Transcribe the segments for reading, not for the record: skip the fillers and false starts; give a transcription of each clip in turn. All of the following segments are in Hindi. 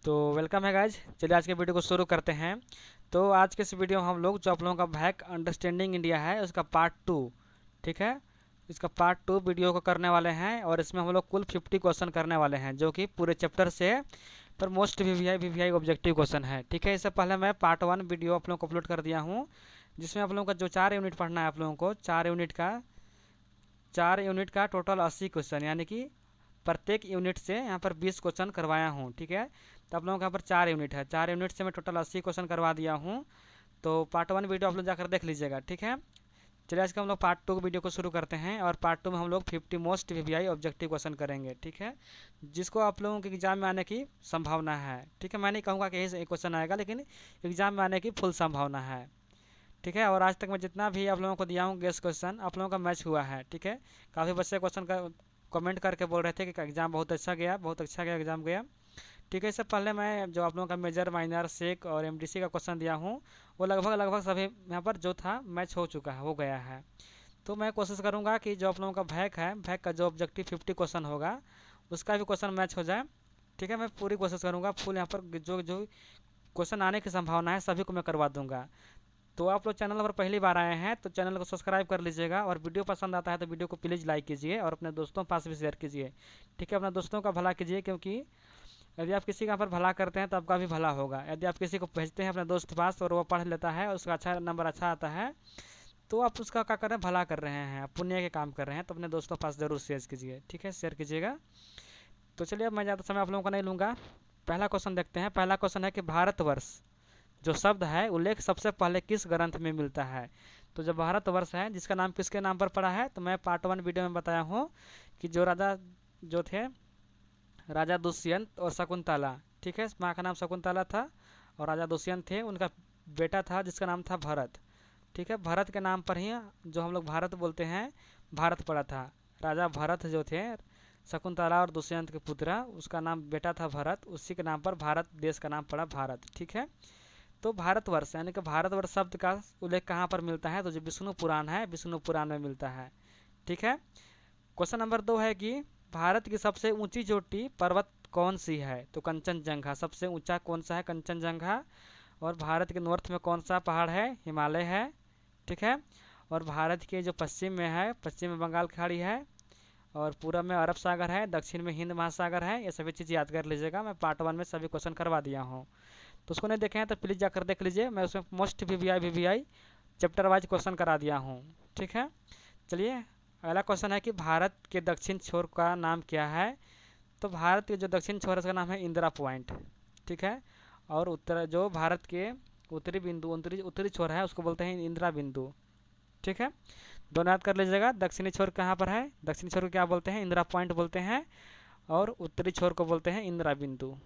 तो वेलकम है गाइज। चलिए आज के वीडियो को शुरू करते हैं। तो आज के इस वीडियो में हम लोग जो आप लोगों का भैक अंडरस्टैंडिंग इंडिया है उसका पार्ट 2, ठीक है, इसका पार्ट 2 वीडियो को करने वाले हैं और इसमें हम लोग कुल 50 क्वेश्चन करने वाले हैं जो कि पूरे चैप्टर से है, पर मोस्ट वीवीआई ऑब्जेक्टिव क्वेश्चन है। ठीक है, इससे पहले मैं पार्ट 1 वीडियो आप लोगों को अपलोड कर दिया हूँ जिसमें आप लोगों का जो 4 यूनिट पढ़ना है, आप लोगों को 4 यूनिट का टोटल 80 क्वेश्चन, यानी कि प्रत्येक यूनिट से यहाँ पर 20 क्वेश्चन करवाया हूँ। ठीक है, तो आप लोगों के यहाँ पर 4 यूनिट है, 4 यूनिट से मैं टोटल 80 क्वेश्चन करवा दिया हूँ। तो पार्ट 1 वीडियो आप लोग जाकर देख लीजिएगा। ठीक है, चलिए आज का हम लोग पार्ट 2 वीडियो को शुरू करते हैं और पार्ट 2 में हम लोग 50 मोस्ट वीवीआई ऑब्जेक्टिव क्वेश्चन करेंगे। ठीक है, जिसको आप लोगों के एग्जाम में आने की संभावना है। ठीक है, मैं नहीं कहूँगा कि यही क्वेश्चन आएगा, लेकिन एग्जाम में आने की फुल संभावना है। ठीक है, और आज तक मैं जितना भी आप लोगों को दिया हूँ गेस्ट क्वेश्चन, आप लोगों का मैच हुआ है। ठीक है, काफ़ी बच्चे क्वेश्चन का कमेंट करके बोल रहे थे कि एग्ज़ाम बहुत अच्छा गया, बहुत अच्छा गया एग्ज़ाम गया। ठीक है, इससे पहले मैं जो आप लोगों का मेजर माइनर सेक और एमडीसी का क्वेश्चन दिया हूँ वो लगभग लगभग सभी यहाँ पर जो था मैच हो चुका है, हो गया है। तो मैं कोशिश करूँगा कि जो आप लोगों का भैक है, भैक का जो ऑब्जेक्टिव 50 क्वेश्चन होगा उसका भी क्वेश्चन मैच हो जाए। ठीक है, मैं पूरी कोशिश करूँगा फुल यहाँ पर जो जो क्वेश्चन आने की संभावना है सभी को मैं करवा दूंगा। तो आप लोग चैनल पर पहली बार आए हैं तो चैनल को सब्सक्राइब कर लीजिएगा और वीडियो पसंद आता है तो वीडियो को प्लीज़ लाइक कीजिए और अपने दोस्तों के पास भी शेयर कीजिए। ठीक है, अपने दोस्तों का भला कीजिए, क्योंकि यदि आप किसी का पर भला करते हैं तो आपका भी भला होगा। यदि आप किसी को भेजते हैं अपने दोस्त के पास और वो पढ़ लेता है और उसका अच्छा नंबर अच्छा आता है तो आप उसका क्या कर रहे हैं, भला कर रहे हैं, आप पुण्य के काम कर रहे हैं। तो अपने दोस्तों के पास जरूर शेयर कीजिए। ठीक है, शेयर कीजिएगा। तो चलिए अब मैं ज़्यादा समय आप लोगों का नहीं लूँगा, पहला क्वेश्चन देखते हैं। पहला क्वेश्चन है कि भारतवर्ष जो शब्द है उल्लेख सबसे पहले किस ग्रंथ में मिलता है। तो जो भारतवर्ष है जिसका नाम किसके नाम पर पड़ा है, तो मैं पार्ट 1 वीडियो में बताया हूँ कि जो राजा जो थे, राजा दुष्यंत और शकुंतला। ठीक है, माँ का नाम शकुंतला था और राजा दुष्यंत थे, उनका बेटा था जिसका नाम था भरत। ठीक है, भरत के नाम पर ही जो हम लोग भारत बोलते हैं, भारत पड़ा था। राजा भरत जो थे, शकुंतला और दुष्यंत के पुत्र, उसका नाम बेटा था भरत, उसी के नाम पर भारत देश का नाम पड़ा भारत। ठीक है, तो भारतवर्ष यानी कि भारतवर्ष शब्द का उल्लेख कहाँ पर मिलता है, तो जो विष्णु पुराण है, विष्णु पुराण में मिलता है। ठीक है, क्वेश्चन नंबर 2 है कि भारत की सबसे ऊंची चोटी पर्वत कौन सी है, तो कंचनजंगा। सबसे ऊंचा कौन सा है, कंचनजंगा। और भारत के नॉर्थ में कौन सा पहाड़ है, हिमालय है। ठीक है, और भारत के जो पश्चिम में है, पश्चिम में बंगाल की खाड़ी है और पूरब में अरब सागर है, दक्षिण में हिंद महासागर है। ये सभी चीज़ याद कर लीजिएगा, मैं पार्ट 1 में सभी क्वेश्चन करवा दिया हूँ। तो उसको नहीं देखे हैं तो प्लीज़ जाकर देख लीजिए, मैं उसमें most VVI chapter wise question करा दिया हूँ। ठीक है, चलिए अगला क्वेश्चन है कि भारत के दक्षिण छोर का नाम क्या है। तो भारत के जो दक्षिण छोर है उसका नाम है इंदिरा पॉइंट। ठीक है, और उत्तर जो भारत के उत्तरी बिंदु उत्तरी उत्तरी छोर है उसको बोलते हैं इंदिरा बिंदु। ठीक है, दोनों याद कर लीजिएगा। दक्षिणी छोर कहाँ पर है, दक्षिणी छोर को क्या बोलते हैं, इंदिरा पॉइंट बोलते हैं, और उत्तरी छोर को बोलते हैं इंदिरा बिंदु।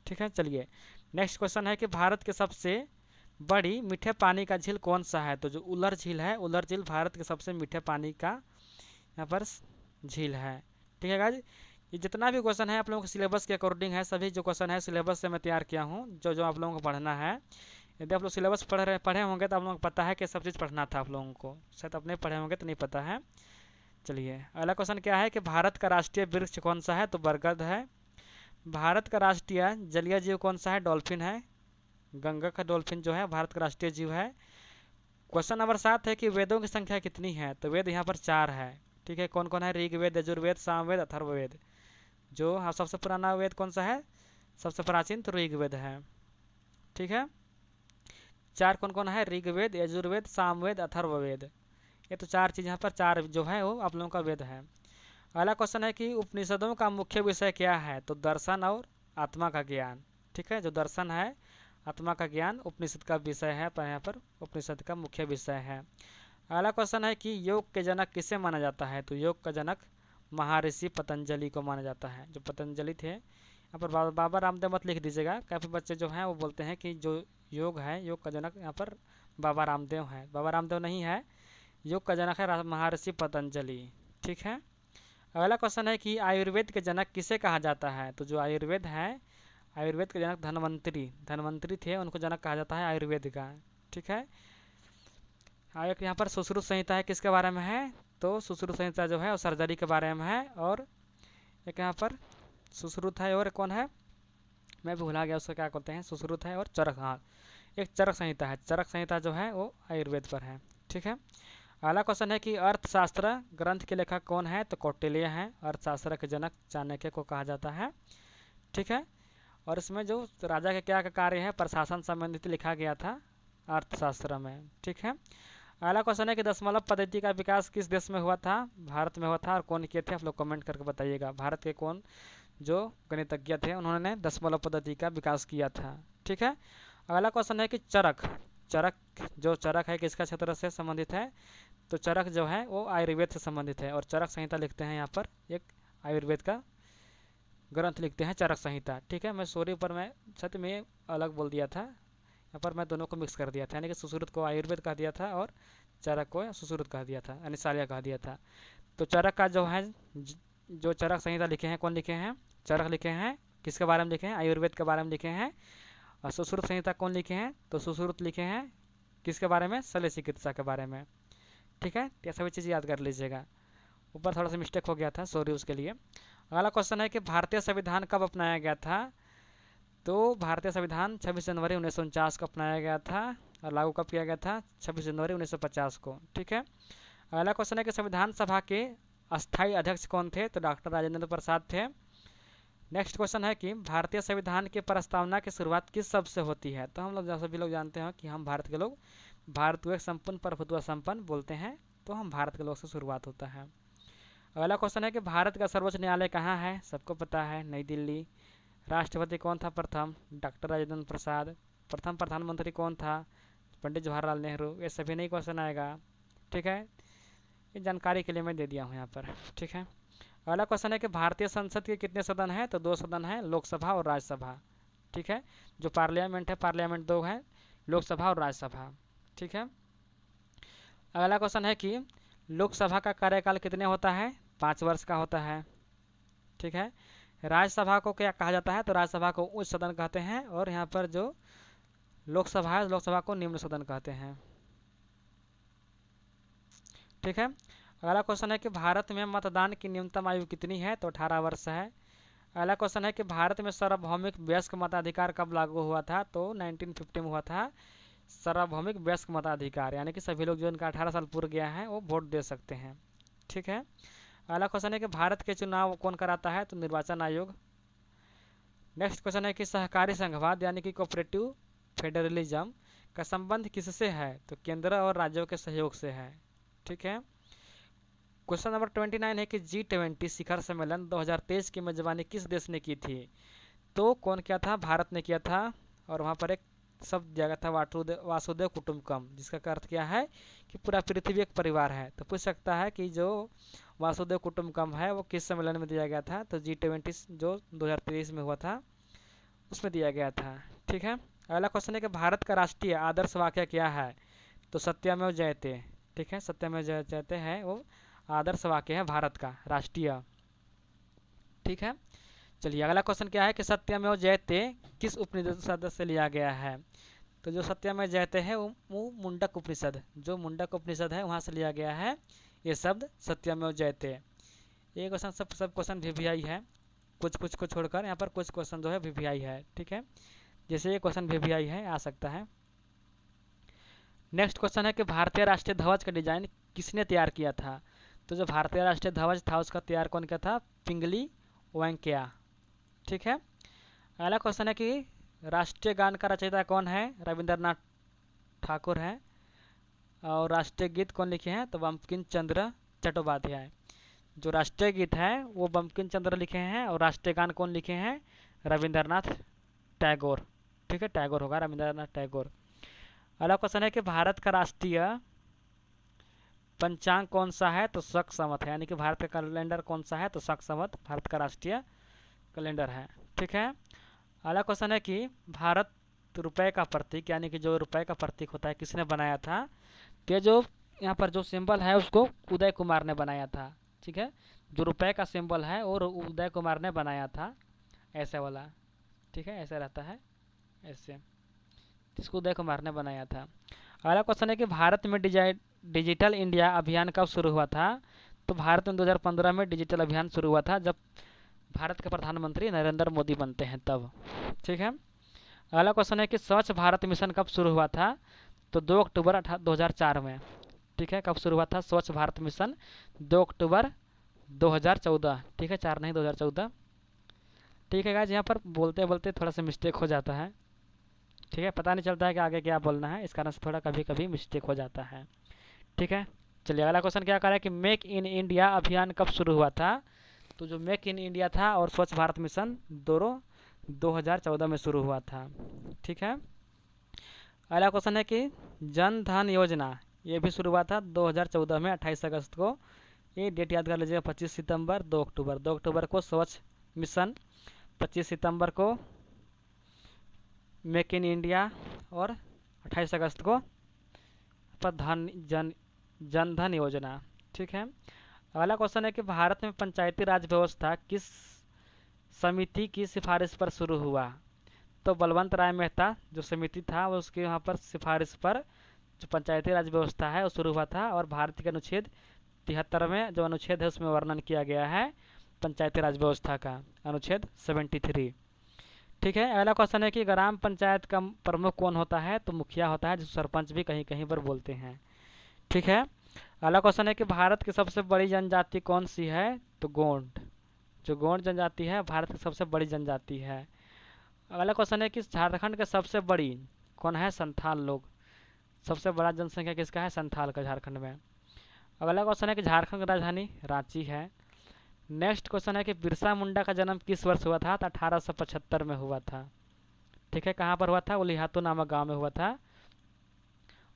ठीक है, चलिए नेक्स्ट क्वेश्चन है कि भारत के सबसे बड़ी मीठे पानी का झील कौन सा है। तो जो उलर झील है, उलर झील भारत के सबसे मीठे पानी का यहाँ पर झील है। ठीक है गाइज, ये जितना भी क्वेश्चन है आप लोगों के सिलेबस के अकॉर्डिंग है, सभी जो क्वेश्चन है सिलेबस से मैं तैयार किया हूँ, जो जो आप लोगों को पढ़ना है। यदि आप लोग सिलेबस पढ़े होंगे तो आप लोगों को पता है कि सब चीज़ पढ़ना था आप लोगों को, शायद अपने पढ़े होंगे तो नहीं पता है। चलिए अगला क्वेश्चन क्या है कि भारत का राष्ट्रीय वृक्ष कौन सा है, तो बरगद है। भारत का राष्ट्रीय जलीय जीव कौन सा है, डॉल्फिन है। गंगा का डॉल्फिन जो है भारत का राष्ट्रीय जीव है। क्वेश्चन नंबर 7 है कि वेदों की संख्या कितनी है, तो वेद यहाँ पर 4 है। ठीक है, कौन कौन है, ऋग्वेद, यजुर्वेद, सामवेद, अथर्ववेद। जो हाँ सबसे पुराना वेद कौन सा है, सबसे प्राचीन तो ऋग्वेद है। ठीक है, 4 कौन कौन है, ऋग्वेद, यजुर्वेद, सामवेद, अथर्ववेद। ये तो 4 चीज़ यहाँ पर 4 जो है वो आप लोगों का वेद है। अगला क्वेश्चन है कि उपनिषदों का मुख्य विषय क्या है, तो दर्शन और आत्मा का ज्ञान। ठीक है, जो दर्शन है, आत्मा का ज्ञान उपनिषद का विषय है, पर यहाँ पर उपनिषद का मुख्य विषय है। अगला क्वेश्चन है कि योग के जनक किसे माना जाता है, तो योग का जनक महर्षि पतंजलि को माना जाता है। जो पतंजलि थे, यहाँ पर बाबा रामदेव मत लिख दीजिएगा, काफ़ी बच्चे जो हैं वो बोलते हैं कि जो योग है, योग का जनक यहाँ पर बाबा रामदेव है। बाबा रामदेव नहीं है, योग का जनक है महर्षि पतंजलि। ठीक है, अगला क्वेश्चन है कि आयुर्वेद के जनक किसे कहा जाता है, तो जो आयुर्वेद है, आयुर्वेद के जनक धन्वंतरी, धन्वंतरी थे, उनको जनक कहा जाता है आयुर्वेद का। ठीक है, एक यहाँ पर सुश्रुत संहिता है, किसके बारे में है, तो सुश्रुत संहिता जो है वो सर्जरी के बारे में है। और एक यहाँ पर सुश्रुत है और कौन है, मैं भी भुला गया उसका क्या कहते हैं, सुश्रुत है और चरक, हाँ एक चरक संहिता है, चरक संहिता जो है वो आयुर्वेद पर है। ठीक है। अगला क्वेश्चन है कि अर्थशास्त्र ग्रंथ के लेखक कौन है, तो कौटिल्य है, अर्थशास्त्र के जनक चाणक्य को कहा जाता है। ठीक है। और इसमें जो राजा के क्या कार्य है, प्रशासन संबंधित लिखा गया था अर्थशास्त्र में। ठीक है। अगला क्वेश्चन है कि दशमलव पद्धति का विकास किस देश में हुआ था, भारत में हुआ था, और कौन किए थे, आप लोग कमेंट करके बताइएगा। भारत के कौन जो गणितज्ञ थे उन्होंने दशमलव पद्धति का विकास किया था। ठीक है। अगला क्वेश्चन है कि चरक, चरक जो चरक है किसका क्षेत्र से संबंधित है, तो चरक जो है वो आयुर्वेद से संबंधित है, और चरक संहिता लिखते हैं यहाँ पर, एक आयुर्वेद का ग्रंथ लिखते हैं चरक संहिता। ठीक है। मैं सॉरी पर मैं सत्य में अलग बोल दिया था, यहाँ पर मैं दोनों को मिक्स कर दिया था, यानी कि सुश्रुत को आयुर्वेद कह दिया था और चरक को सुश्रुत कह दिया था, यानी सालिया कह दिया था। तो चरक का जो है, जो चरक संहिता लिखे हैं कौन लिखे हैं, चरक लिखे हैं, किसके बारे में लिखे हैं, आयुर्वेद के बारे में लिखे हैं। और सुश्रुत संहिता कौन लिखे हैं, तो सुश्रुत लिखे हैं किसके बारे में, शल्य चिकित्सा के बारे में। ठीक है। ये सभी चीज़ याद कर लीजिएगा, ऊपर थोड़ा सा मिस्टेक हो गया था, सॉरी उसके लिए। अगला क्वेश्चन है कि भारतीय संविधान कब अपनाया गया था, तो भारतीय संविधान 26 जनवरी 1949 को अपनाया गया था, और लागू कब किया गया था, 26 जनवरी 1950 को। ठीक है। अगला क्वेश्चन है कि संविधान सभा के अस्थायी अध्यक्ष कौन थे, तो डॉक्टर राजेंद्र प्रसाद थे। नेक्स्ट क्वेश्चन है कि भारतीय संविधान की प्रस्तावना की शुरुआत किस शब्द से होती है, तो हम लोग सभी लोग जानते हैं कि हम भारत के लोग भारत को एक संपूर्ण प्रभुत्व संपन्न बोलते हैं, तो हम भारत के लोग से शुरुआत होता है। अगला क्वेश्चन है कि भारत का सर्वोच्च न्यायालय कहाँ है, सबको पता है, नई दिल्ली। राष्ट्रपति कौन था प्रथम, डॉक्टर राजेंद्र प्रसाद। प्रथम प्रधानमंत्री कौन था, पंडित जवाहरलाल नेहरू। ये सभी नहीं क्वेश्चन आएगा। ठीक है। ये जानकारी के लिए मैं दे दिया हूँ यहाँ पर। ठीक है। अगला क्वेश्चन है कि भारतीय संसद के कितने सदन हैं, तो 2 सदन हैं, लोकसभा और राज्यसभा। ठीक है। जो पार्लियामेंट है, पार्लियामेंट 2 है, लोकसभा और राज्यसभा। ठीक है। अगला क्वेश्चन है कि लोकसभा का कार्यकाल कितने होता है, 5 वर्ष का होता है। ठीक है। राज्यसभा को क्या कहा जाता है, तो राज्यसभा को उच्च सदन कहते हैं, और यहाँ पर जो लोकसभा है, लोकसभा को निम्न सदन कहते हैं। ठीक है। अगला क्वेश्चन है कि भारत में मतदान की न्यूनतम आयु कितनी है, तो 18 वर्ष है। अगला क्वेश्चन है कि भारत में सार्वभौमिक वयस्क मताधिकार कब लागू हुआ था, तो 1950 में हुआ था सार्वभौमिक वयस्क मताधिकार, यानी कि सभी लोग जो इनका 18 साल पूरा गया है वो वोट दे सकते हैं। ठीक है। अगला क्वेश्चन है कि भारत के चुनाव कौन कराता है, तो निर्वाचन आयोग। नेक्स्ट क्वेश्चन है कि सहकारी संघवाद यानी कि कोऑपरेटिव फेडरलिज्म का संबंध किससे है, तो केंद्र और राज्यों के सहयोग से है। ठीक है। क्वेश्चन नंबर 29 है कि G20 शिखर सम्मेलन 2023 की मेजबानी किस देश ने की थी, तो कौन किया था, भारत ने किया था। और वहाँ पर एक शब्द दिया गया था वासुदेव कुटुंबकम, जिसका अर्थ क्या है कि पूरा पृथ्वी एक परिवार है। तो पूछ सकता है कि जो वासुदेव कुटुंबकम है वो किस सम्मेलन में दिया गया था, तो G20 जो 2023 में हुआ था उसमें दिया गया था। ठीक है। अगला क्वेश्चन है कि भारत का राष्ट्रीय आदर्श वाक्य क्या है, तो सत्यमेव जयते। ठीक है। सत्यमेव जयते है वो आदर्श वाक्य है भारत का राष्ट्रीय। ठीक है। चलिए अगला क्वेश्चन क्या है कि सत्यमेव जयते किस उपनिषद से लिया गया है, तो जो सत्यमेव जयते है वो मुंडक उपनिषद, जो मुंडक उपनिषद है वहाँ से लिया गया है ये शब्द सत्यमेव जयते। ये क्वेश्चन सब क्वेश्चन VVI है, कुछ कुछ को छोड़कर यहाँ पर कुछ क्वेश्चन जो है VVI है। ठीक है। जैसे ये क्वेश्चन VVI है, आ सकता है। नेक्स्ट क्वेश्चन है कि भारतीय राष्ट्रीय ध्वज का डिजाइन किसने तैयार किया था, तो जो भारतीय राष्ट्रीय ध्वज था उसका तैयार कौन किया था, पिंगली वेंकैया। ठीक है। अगला क्वेश्चन है कि राष्ट्रीय गान का रचयिता कौन है, रविंद्रनाथ ठाकुर है। और राष्ट्रीय गीत कौन लिखे हैं, तो बंकिम चंद्र चट्टोपाध्याय। जो राष्ट्रीय गीत है वो बंकिम चंद्र लिखे हैं, और राष्ट्रीय गान कौन लिखे हैं, रविंद्रनाथ टैगोर। ठीक है। टैगोर होगा, रविंद्रनाथ टैगोर। अगला क्वेश्चन है कि भारत का राष्ट्रीय पंचांग कौन सा है, तो शक संवत है, यानी कि भारत का कैलेंडर कौन सा है, तो शक संवत भारत का राष्ट्रीय कैलेंडर है। ठीक है। अगला क्वेश्चन है कि भारत रुपए का प्रतीक, यानी कि जो रुपए का प्रतीक होता है किसने बनाया था, तो जो यहाँ पर जो सिंबल है उसको उदय कुमार ने बनाया था। ठीक है। जो रुपए का सिंबल है वो उदय कुमार ने बनाया था, ऐसे वाला। ठीक है। ऐसे रहता है, ऐसे, इसको उदय कुमार ने बनाया था। अगला क्वेश्चन है कि भारत में डिजिटल इंडिया अभियान कब शुरू हुआ था, तो भारत में 2015 में डिजिटल अभियान शुरू हुआ था, जब भारत के प्रधानमंत्री नरेंद्र मोदी बनते हैं तब। ठीक है। अगला क्वेश्चन है कि स्वच्छ भारत मिशन कब शुरू हुआ था? तो 2 अक्टूबर 2004 में। ठीक है, कब शुरू हुआ था स्वच्छ भारत मिशन? 2 अक्टूबर 2014। ठीक है, 4 नहीं 2014। ठीक है गाइस, यहाँ पर बोलते बोलते थोड़ा सा मिस्टेक हो जाता है। ठीक है, पता नहीं चलता है कि आगे क्या बोलना है, इस कारण से थोड़ा कभी कभी मिस्टेक हो जाता है। ठीक है, चलिए अगला क्वेश्चन क्या कर रहा है कि मेक इन इंडिया अभियान कब शुरू हुआ था? तो जो मेक इन इंडिया था और स्वच्छ भारत मिशन दोनों 2014 में शुरू हुआ था। ठीक है। अगला क्वेश्चन है कि जन धन योजना ये भी शुरू हुआ था 2014 में 28 अगस्त को। ये डेट याद कर लीजिएगा, 25 सितंबर 2 अक्टूबर। 2 अक्टूबर को स्वच्छ मिशन, 25 सितंबर को मेक इन इंडिया और 28 अगस्त को प्रधान जन धन योजना। ठीक है। अगला क्वेश्चन है कि भारत में पंचायती राज व्यवस्था किस समिति की सिफारिश पर शुरू हुआ? तो बलवंत राय मेहता जो समिति था वो उसके वहाँ पर सिफारिश पर जो पंचायती राज व्यवस्था है वो शुरू हुआ था, और भारत के अनुच्छेद 73 में जो अनुच्छेद है उसमें वर्णन किया गया है पंचायती राज व्यवस्था का, अनुच्छेद 73। ठीक है। अगला क्वेश्चन है कि ग्राम पंचायत का प्रमुख कौन होता है? तो मुखिया होता है, जिसे सरपंच भी कहीं कहीं पर बोलते हैं। ठीक है। अगला क्वेश्चन है कि भारत की सबसे बड़ी जनजाति कौन सी है? तो गोंड। जो गोंड जनजाति है भारत की सबसे बड़ी जनजाति है। अगला क्वेश्चन है कि झारखंड के सबसे बड़ी कौन है? संथाल लोग। सबसे बड़ा जनसंख्या किसका है? संथाल का झारखंड में। अगला क्वेश्चन है कि झारखंड की राजधानी रांची है। नेक्स्ट क्वेश्चन है कि बिरसा मुंडा का जन्म किस वर्ष हुआ था? तो 1875 में हुआ था। ठीक है, कहाँ पर हुआ था? उलिहातू नामक गांव में हुआ था।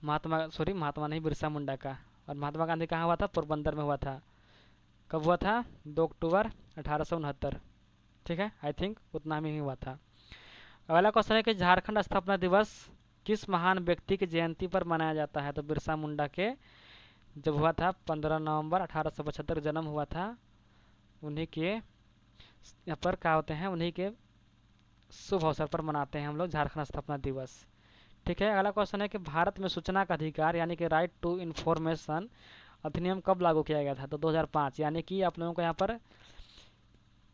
महात्मा नहीं, बिरसा मुंडा का। और महात्मा गांधी कहाँ हुआ था? पोरबंदर में हुआ था। कब हुआ था? 2 अक्टूबर 1869। ठीक है, आई थिंक उतना में ही हुआ था। अगला क्वेश्चन है कि झारखंड स्थापना दिवस किस महान व्यक्ति की जयंती पर मनाया जाता है? तो बिरसा मुंडा के जब हुआ था 15 नवंबर 1875 जन्म हुआ था, उन्हीं के यहाँ पर क्या होते हैं, उन्हीं के शुभ अवसर पर मनाते हैं हम लोग झारखंड स्थापना दिवस। ठीक है। अगला क्वेश्चन है कि भारत में सूचना का अधिकार यानी कि राइट टू इन्फॉर्मेशन अधिनियम कब लागू किया गया था? तो 2005। यानी कि आप लोगों को यहाँ पर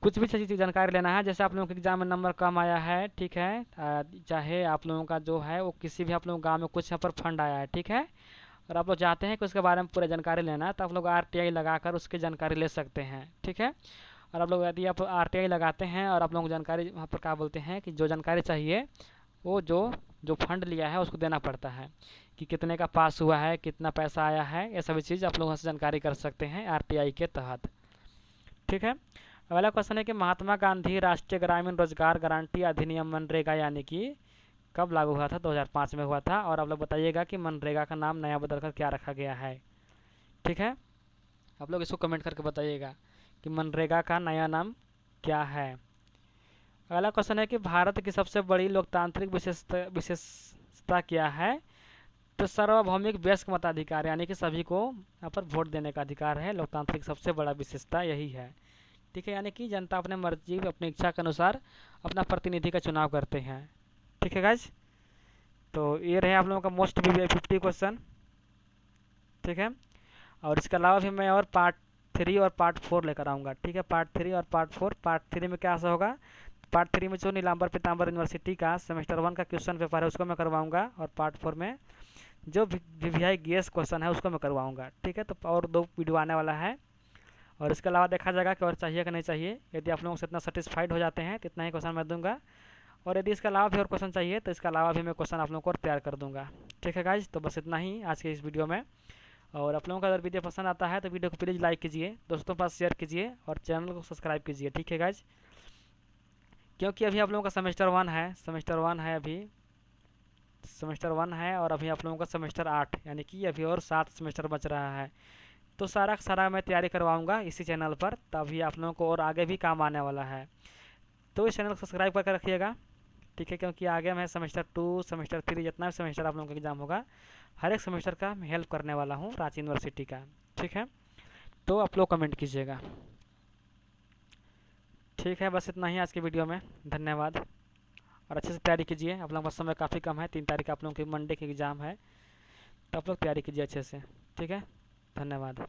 कुछ भी चीज़ की जानकारी लेना है, जैसे आप लोगों के एग्जाम में नंबर कम आया है, ठीक है, चाहे आप लोगों का जो है वो किसी भी आप लोगों गाँव में कुछ यहाँ पर फंड आया है, ठीक है, और आप लोग चाहते हैं कि उसके बारे में पूरा जानकारी लेना है, तो आप लोग RTI लगाकर उसकी जानकारी ले सकते हैं। ठीक है। और आप लोग यदि आप RTI लगाते हैं और आप लोगों को जानकारी वहाँ पर क्या बोलते हैं कि जो जानकारी चाहिए वो जो जो फंड लिया है उसको देना पड़ता है, कि कितने का पास हुआ है, कितना पैसा आया है, ये सभी चीज़ आप लोग वहाँ से जानकारी कर सकते हैं RTI के तहत। ठीक है। अगला क्वेश्चन है कि महात्मा गांधी राष्ट्रीय ग्रामीण रोजगार गारंटी अधिनियम मनरेगा यानी कि कब लागू हुआ था? 2005 में हुआ था। और आप लोग बताइएगा कि मनरेगा का नाम नया बदलकर क्या रखा गया है। ठीक है, आप लोग इसको कमेंट करके बताइएगा कि मनरेगा का नया नाम क्या है। अगला क्वेश्चन है कि भारत की सबसे बड़ी लोकतांत्रिक विशेषता क्या है? तो सार्वभौमिक वयस्क मताधिकार यानी कि सभी को यहाँ पर वोट देने का अधिकार है। लोकतांत्रिक सबसे बड़ा विशेषता यही है। ठीक है, यानी कि जनता अपने मर्जी अपनी इच्छा के अनुसार अपना प्रतिनिधि का चुनाव करते हैं। ठीक है गाइज, तो ये रहे आप लोगों का मोस्ट 50 क्वेश्चन। ठीक है, और इसके अलावा भी मैं और पार्ट 3 और पार्ट 4 लेकर आऊँगा। ठीक है, पार्ट 3 और पार्ट 4। पार्ट 3 में क्या ऐसा होगा? पार्ट 3 में जो नीलांबर पीताम्बर यूनिवर्सिटी का सेमेस्टर 1 का क्वेश्चन पेपर है उसको मैं करवाऊँगा, और पार्ट 4 में जो VVI GS क्वेश्चन है उसको मैं करवाऊँगा। ठीक है, तो और 2 वीडियो आने वाला है, और इसके अलावा देखा जाएगा कि और चाहिए कि नहीं चाहिए। यदि आप लोगों से इतना सेटिस्फाइड हो जाते हैं तो इतना ही क्वेश्चन मैं दूंगा, और यदि इसके अलावा भी और क्वेश्चन चाहिए तो इसके अलावा भी मैं क्वेश्चन आप लोगों को तैयार कर दूंगा। ठीक है गाइज, तो बस इतना ही आज के इस वीडियो में। और आप लोगों का अगर वीडियो पसंद आता है तो वीडियो को प्लीज़ लाइक कीजिए, दोस्तों के पास शेयर कीजिए, और चैनल को सब्सक्राइब कीजिए। ठीक है गाइज, क्योंकि अभी आप लोगों का सेमेस्टर 1 है, अभी सेमेस्टर 1 है, और अभी आप लोगों का सेमेस्टर 8 यानी कि अभी और 7 सेमेस्टर बच रहा है। तो सारा सारा मैं तैयारी करवाऊंगा इसी चैनल पर, तभी आप लोगों को और आगे भी काम आने वाला है। तो इस चैनल को सब्सक्राइब करके रखिएगा। ठीक है, क्योंकि आगे मैं सेमेस्टर 2 सेमेस्टर 3 जितना भी सेमेस्टर आप लोगों का एग्जाम होगा हर एक सेमेस्टर का मैं हेल्प करने वाला हूँ रांची यूनिवर्सिटी का। ठीक है, तो आप लोग कमेंट कीजिएगा। ठीक है, बस इतना ही आज के वीडियो में। धन्यवाद, और अच्छे से तैयारी कीजिए। आप लोगों का समय काफ़ी कम है, 3 तारीख आप लोगों की मंडे की एग्ज़ाम है, तो आप लोग तैयारी कीजिए अच्छे से। ठीक है, धन्यवाद।